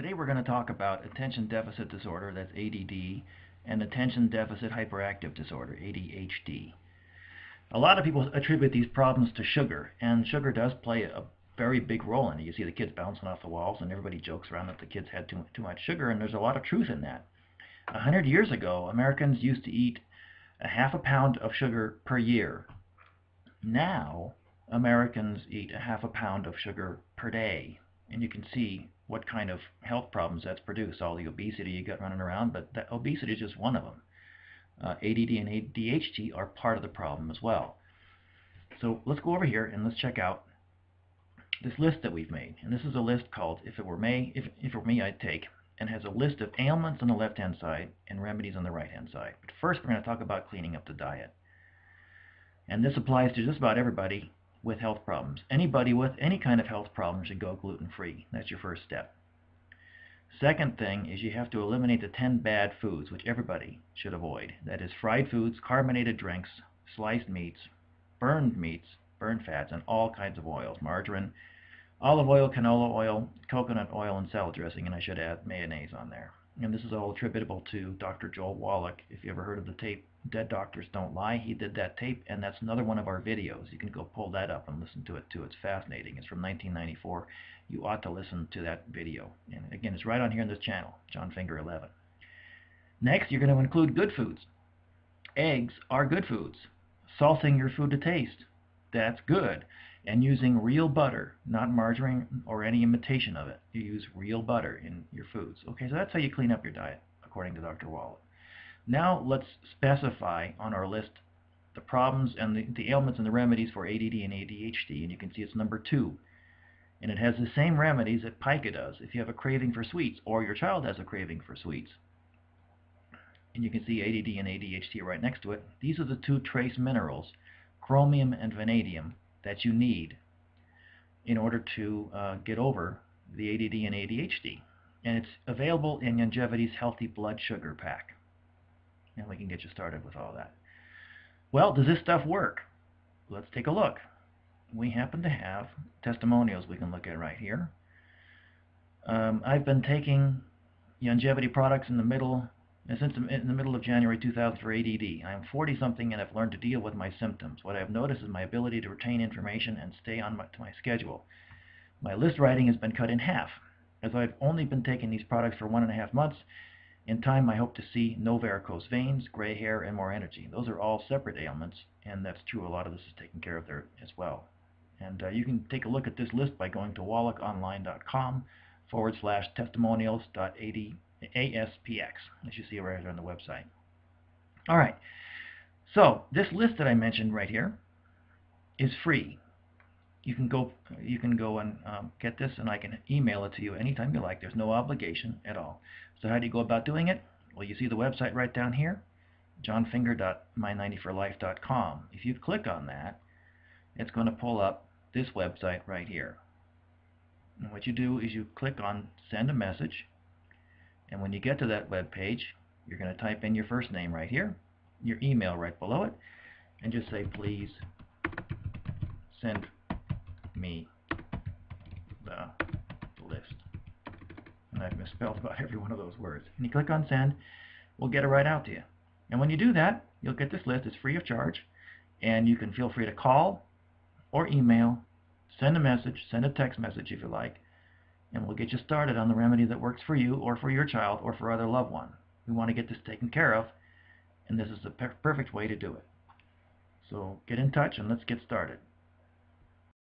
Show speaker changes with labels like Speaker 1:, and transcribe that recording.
Speaker 1: Today we're going to talk about attention deficit disorder, that's ADD, and attention deficit hyperactive disorder, ADHD. A lot of people attribute these problems to sugar, and sugar does play a very big role in it. You see the kids bouncing off the walls, and everybody jokes around that the kids had too much sugar, and there's a lot of truth in that. 100 years ago, Americans used to eat a half a pound of sugar per year. Now, Americans eat a half a pound of sugar per day, and you can see what kind of health problems that's produced, all the obesity you got running around, but that obesity is just one of them. ADD and ADHD are part of the problem as well. So let's go over here and let's check out this list that we've made. And this is a list called If It Were Me, I'd Take, and has a list of ailments on the left-hand side and remedies on the right-hand side. But first we're going to talk about cleaning up the diet. And this applies to just about everybody with health problems. Anybody with any kind of health problem should go gluten-free. That's your first step. Second thing is you have to eliminate the 10 bad foods, which everybody should avoid. That is fried foods, carbonated drinks, sliced meats, burned fats, and all kinds of oils. Margarine, olive oil, canola oil, coconut oil, and salad dressing, and I should add mayonnaise on there. And this is all attributable to Dr. Joel Wallach. If you ever heard of the tape Dead Doctors Don't Lie, he did that tape, and that's another one of our videos. You can go pull that up and listen to it too. It's fascinating. It's from 1994. You ought to listen to that video. And again, it's right on here in this channel, John Finger 11. Next, you're going to include good foods. Eggs are good foods. Salting your food to taste, that's good. And using real butter, not margarine or any imitation of it. You use real butter in your foods. Okay, so that's how you clean up your diet, according to Dr. Wallach. Now let's specify on our list the problems and the ailments and the remedies for ADD and ADHD. And you can see it's number 2. And it has the same remedies that pica does if you have a craving for sweets or your child has a craving for sweets. And you can see ADD and ADHD right next to it. These are the 2 trace minerals, chromium and vanadium, that you need in order to get over the ADD and ADHD. And it's available in Longevity's Healthy Blood Sugar Pack. And we can get you started with all that. Well, does this stuff work? Let's take a look. We happen to have testimonials we can look at right here. I've been taking longevity products since in the middle of January 2000 for ADD. I am 40-something and I've learned to deal with my symptoms. What I have noticed is my ability to retain information and stay on to my schedule. My list writing has been cut in half. As I've only been taking these products for 1.5 months, in time I hope to see no varicose veins, gray hair, and more energy. Those are all separate ailments, and that's true. A lot of this is taken care of there as well. And you can take a look at this list by going to wallachonline.com/testimonials.aspx, as you see right there on the website. All right, so this list that I mentioned right here is free. You can go and get this, and I can email it to you anytime you like. There's no obligation at all. So how do you go about doing it? Well, you see the website right down here, johnfinger.my90forlife.com. If you click on that, it's going to pull up this website right here. And what you do is you click on Send a Message, and when you get to that web page, you're going to type in your first name right here, your email right below it, and just say, please send me the list. And I've misspelled about every one of those words. And you click on Send, we'll get it right out to you. And when you do that, you'll get this list. It's free of charge, and you can feel free to call or email, send a message, send a text message if you like, and we'll get you started on the remedy that works for you or for your child or for other loved one. We want to get this taken care of, and this is the perfect way to do it. So get in touch and let's get started.